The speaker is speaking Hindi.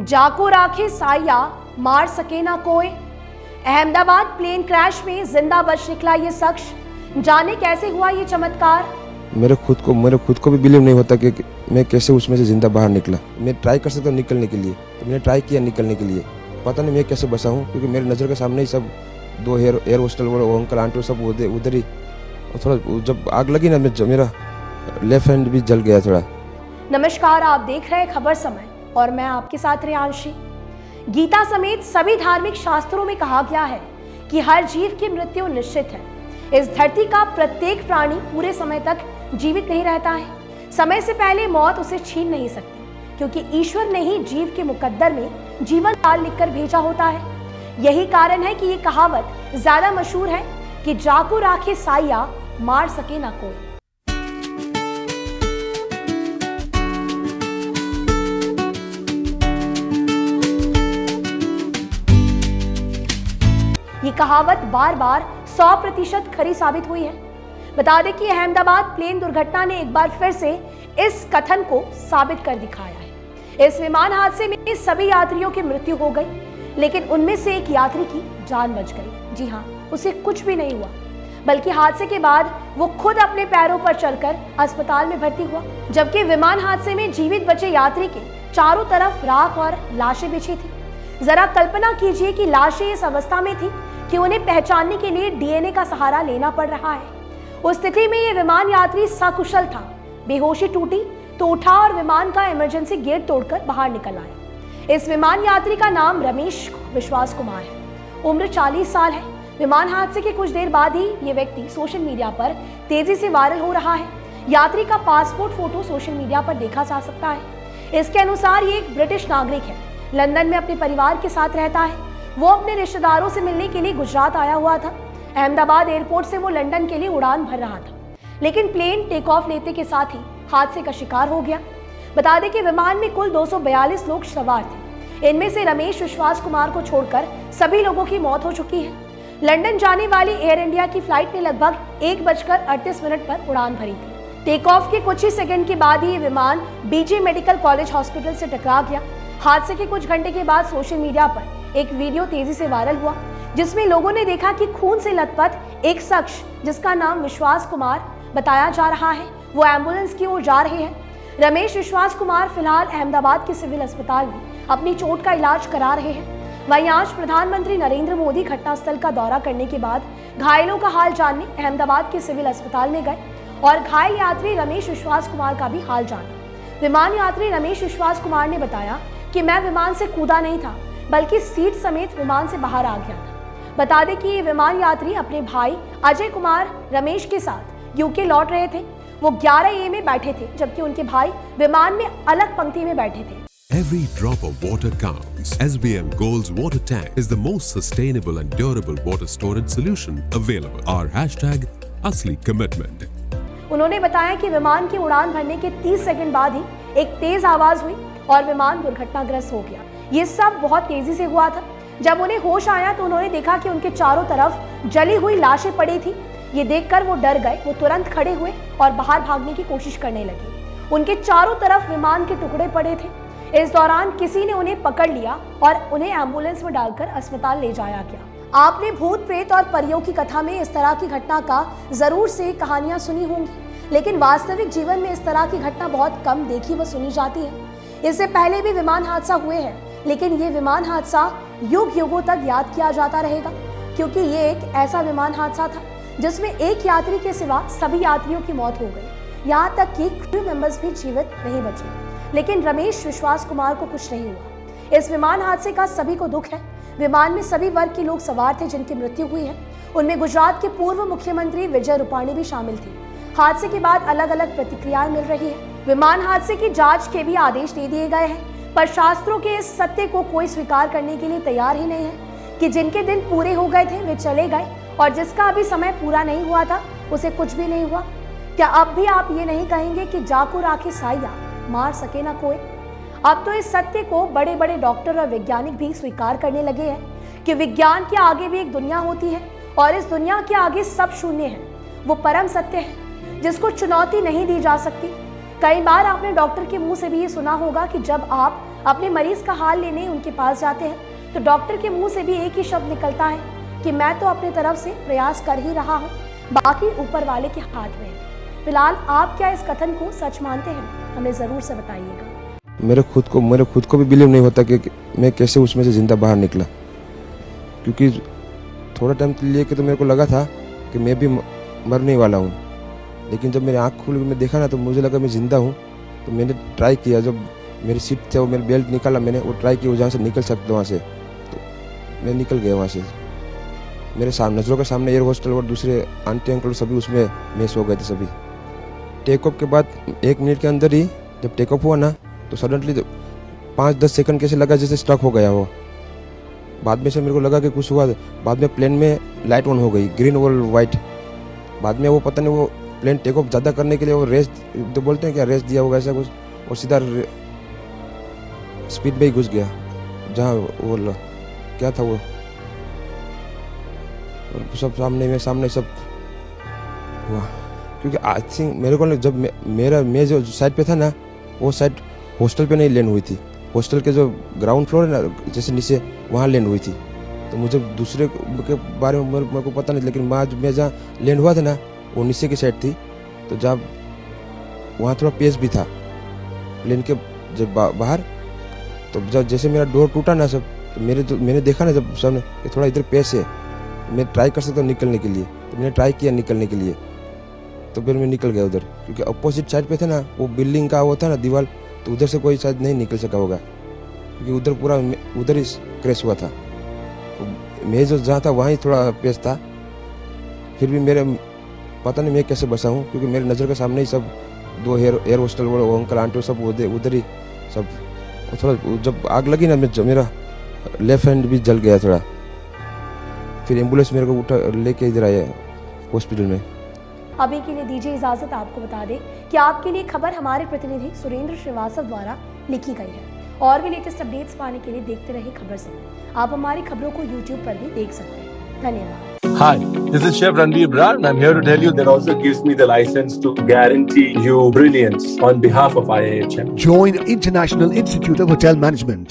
जाको राखे साया, मार सके ना कोई। अहमदाबाद प्लेन क्रैश में जिंदा बच निकला ये शख्स, जाने कैसे हुआ ये चमत्कार। मेरे खुद को भी बिलीव नहीं होता कि मैं कैसे उसमें से जिंदा बाहर निकला। मैं ट्राई कर सकता हूँ निकलने के लिए, तो मैंने ट्राई किया निकलने के लिए। पता नहीं मैं कैसे बचा हूँ, क्योंकि मेरे नज़र के सामने ही सब दो एयर होस्टल वो अंकल आंटी सब उधर ही। और थोड़ा जब आग लगी ना, मेरा लेफ्ट हैंड भी जल गया थोड़ा। नमस्कार, आप देख रहे हैं खबर समय और मैं आपके साथ रियांशी। गीता समेत सभी धार्मिक शास्त्रों में कहा गया है कि हर जीव की मृत्यु निश्चित है। इस धरती का प्रत्येक प्राणी पूरे समय तक जीवित नहीं रहता है। समय से पहले मौत उसे छीन नहीं सकती, क्योंकि ईश्वर ने ही जीव के मुकद्दर में जीवन काल लिखकर भेजा होता है। यही कारण है कि ये कहावत ज्यादा मशहूर है कि जाको राखे साया, मार सके ना कोई। ये कहावत बार बार 100% खरी साबित हुई है। बता दें कि अहमदाबाद प्लेन दुर्घटना ने एक बार फिर से इस कथन को साबित कर दिखाया है। इस विमान हादसे में सभी यात्रियों की मृत्यु हो गई, लेकिन उनमें से एक यात्री की जान बच गई। जी हाँ, उसे कुछ भी नहीं हुआ, बल्कि हादसे के बाद वो खुद अपने पैरों पर चलकर अस्पताल में भर्ती हुआ। जबकि विमान हादसे में जीवित बचे यात्री के चारों तरफ राख और लाशें बिछी थी। जरा कल्पना कीजिए कि लाशें इस अवस्था में थी कि उन्हें पहचानने के लिए डीएनए का सहारा लेना पड़ रहा है। उस स्थिति में ये विमान यात्री सकुशल था। बेहोशी टूटी तो उठा और विमान का इमरजेंसी गेट तोड़कर बाहर निकल आया। इस विमान यात्री का नाम रमेश विश्वास कुमार है। उम्र 40 साल है। विमान हादसे के कुछ देर बाद ही ये व्यक्ति सोशल मीडिया पर तेजी से वायरल हो रहा है। यात्री का पासपोर्ट फोटो सोशल मीडिया पर देखा जा सकता है। इसके अनुसार ये एक ब्रिटिश नागरिक है। लंदन में अपने परिवार के साथ रहता है। वो अपने रिश्तेदारों से मिलने के लिए गुजरात आया हुआ था। अहमदाबाद एयरपोर्ट से वो लंदन के लिए उड़ान भर रहा था, लेकिन प्लेन टेक ऑफ लेते के साथ ही हादसे का शिकार हो गया। बता दें कि विमान में कुल 242 लोग सवार थे। इनमें से रमेश विश्वास कुमार को छोड़कर सभी लोगों की मौत हो चुकी है। लंदन जाने वाली एयर इंडिया की फ्लाइट ने लगभग 1:38 पर उड़ान भरी थी। टेक ऑफ के कुछ ही सेकंड के बाद ही ये विमान बीजे मेडिकल कॉलेज हॉस्पिटल से टकरा गया। हादसे के कुछ घंटे के बाद सोशल मीडिया पर एक वीडियो तेजी से वायरल हुआ, जिसमें लोगों ने देखा कि खून से लथपथ एक शख्स, जिसका नाम विश्वास कुमार बताया जा रहा है, वो एम्बुलेंस की ओर जा रहे हैं। रमेश विश्वास कुमार फिलहाल अहमदाबाद के सिविल अस्पताल में अपनी चोट का इलाज करा रहे हैं। वहीं आज प्रधानमंत्री नरेंद्र मोदी घटनास्थल का दौरा करने के बाद घायलों का हाल जानने अहमदाबाद के सिविल अस्पताल में गए और घायल यात्री रमेश विश्वास कुमार का भी हाल जाना। विमान यात्री रमेश विश्वास कुमार ने बताया कि मैं विमान से कूदा नहीं था, बल्कि सीट समेत विमान से बाहर आ गया था। बता दें कि ये विमान यात्री अपने भाई अजय कुमार रमेश के साथ यूके लौट रहे थे। वो 11A में बैठे थे, जबकि उनके भाई विमान में अलग पंक्ति में बैठे थे। Every drop of water counts. SBM Gold's water tank is the most sustainable and durable water storage solution available. Our hashtag असली commitment. उन्होंने बताया कि विमान की उड़ान भरने के 30 सेकंड बाद ही एक तेज आवाज हुई और विमान दुर्घटनाग्रस्त हो गया। ये सब बहुत तेजी से हुआ था। जब उन्हें होश आया तो उन्होंने देखा कि उनके चारों तरफ जली हुई लाशें पड़ी थी। ये देखकर वो डर गए। वो तुरंत खड़े हुए और बाहर भागने की कोशिश करने लगे। उनके चारों तरफ विमान के टुकड़े पड़े थे। इस दौरान किसी ने उन्हें पकड़ लिया और उन्हें एम्बुलेंस में डालकर अस्पताल ले जाया गया। आपने भूत प्रेत और परियों की कथा में इस तरह की घटना का जरूर से कहानियां सुनी होंगी, लेकिन वास्तविक जीवन में इस तरह की घटना बहुत कम देखी व सुनी जाती है। इससे पहले भी विमान हादसा हुए हैं, लेकिन ये विमान हादसा युग युगों तक याद किया जाता रहेगा, क्योंकि ये एक ऐसा विमान हादसा था जिसमें एक यात्री के सिवा सभी यात्रियों की मौत हो गई। यहाँ तक कि क्रू मेंबर्स भी जीवित नहीं बचे, लेकिन रमेश विश्वास कुमार को कुछ नहीं हुआ। इस विमान हादसे का सभी को दुख है। विमान में सभी वर्ग के लोग सवार थे जिनकी मृत्यु हुई है। उनमें गुजरात के पूर्व मुख्यमंत्री विजय रूपाणी भी शामिल थे। हादसे के बाद अलग अलग प्रतिक्रियाएं मिल रही है। विमान हादसे की जांच के भी आदेश दे दिए गए हैं, पर शास्त्रों के इस सत्य को कोई स्वीकार करने के लिए तैयार ही नहीं है कि जिनके दिन पूरे हो गए थे वे चले गए और जिसका अभी समय पूरा नहीं हुआ था उसे कुछ भी नहीं हुआ। क्या अब भी आप ये नहीं कहेंगे कि जाको राखे साया, मार सके ना कोई? अब तो इस सत्य को बड़े बड़े डॉक्टर और वैज्ञानिक भी स्वीकार करने लगे हैं कि विज्ञान के आगे भी एक दुनिया होती है और इस दुनिया के आगे सब शून्य है। वो परम सत्य है जिसको चुनौती नहीं दी जा सकती। कई बार आपने डॉक्टर के मुंह से भी ये सुना होगा कि जब आप अपने मरीज का हाल लेने उनके पास जाते हैं तो डॉक्टर के मुंह से भी एक ही शब्द निकलता है कि मैं तो अपने तरफ से प्रयास कर ही रहा हूँ, बाकी ऊपर वाले के हाथ में है। फिलहाल आप क्या इस कथन को सच मानते हैं? हमें जरूर से बताइएगा। मेरे खुद को भी बिलीव नहीं होता कि मैं कैसे उसमें से जिंदा बाहर निकला, क्योंकि थोड़ा टाइम के लिए तो मेरे को लगा था कि मैं भी मरने वाला हूँ, लेकिन जब मेरी आँख खुल मैं देखा ना तो मुझे लगा मैं ज़िंदा हूँ। तो मैंने ट्राई किया, जब मेरी सीट थे वो मेरे बेल्ट निकाला, मैंने वो ट्राई किया जहाँ से निकल सकता वहाँ से, तो मैं निकल गया वहाँ से। मेरे सामने नजरों के सामने एयर हॉस्टल और दूसरे आंटी अंकल सभी उसमें मैच हो गए थे सभी। टेक ऑफ के बाद 1 मिनट के अंदर ही जब टेक ऑफ हुआ ना तो सडनली 5-10 सेकंड कैसे लगा जैसे स्टक हो गया वो। बाद में से मेरे को लगा कि कुछ हुआ। बाद में प्लेन में लाइट ऑन हो गई, ग्रीन और वाइट। बाद में वो पता नहीं वो प्लेन टेक ऑफ ज़्यादा करने के लिए वो रेस तो बोलते हैं क्या, रेस दिया होगा ऐसा कुछ, और सीधा स्पीड में ही घुस गया जहाँ वो क्या था वो, और सब सामने सब हुआ। क्योंकि आई थिंक मेरे को जब मैं जो साइड पे था ना वो साइड हॉस्टल पे नहीं लैंड हुई थी, हॉस्टल के जो ग्राउंड फ्लोर है ना जैसे नीचे वहाँ लैंड हुई थी। तो मुझे दूसरे के बारे में मेरे को पता नहीं, लेकिन मैं जहाँ लैंड हुआ था ना वो नीचे की साइड थी। तो जब वहाँ थोड़ा पेस भी था प्लेन के जब बाहर, तो जब जैसे मेरा डोर टूटा ना सब, तो मैंने देखा ना जब सामने कि थोड़ा इधर पेस है, मैं ट्राई कर सकता हूँ निकलने के लिए। तो मैंने ट्राई किया निकलने के लिए, तो फिर मैं निकल गया उधर, क्योंकि अपोजिट साइड पे था ना वो बिल्डिंग का वो था ना दीवार, तो उधर से कोई शायद नहीं निकल सका होगा, क्योंकि उधर पूरा उधर ही क्रैश हुआ था। मैं जो जहाँ था वहाँ ही थोड़ा पेस था, फिर भी मेरे पता नहीं मैं कैसे बसा हूँ, क्योंकि मेरे नज़र के सामने ही सब 2 एयर हॉस्टल वो अंकल आंटी सब उधर ही सब। थोड़ा जब आग लगी ना मेरा लेफ्ट हैंड भी जल गया थोड़ा। फिर एम्बुलेंस मेरे को उठा लेके इधर आया हॉस्पिटल में। अभी के लिए दीजिए इजाजत। आपको बता दें कि आपके लिए खबर हमारे प्रतिनिधि सुरेंद्र श्रीवास्तव द्वारा लिखी गई है। और भी लेटेस्ट अपडेट्स पाने के लिए देखते रहिए खबर समय। आप हमारी खबरों को YouTube पर भी देख सकते हैं। धन्यवाद। Hi, this is Chef Ranveer Brar and I'm here to tell you that also gives me the license to guarantee you brilliance on behalf of IIHM. Join International Institute of Hotel Management.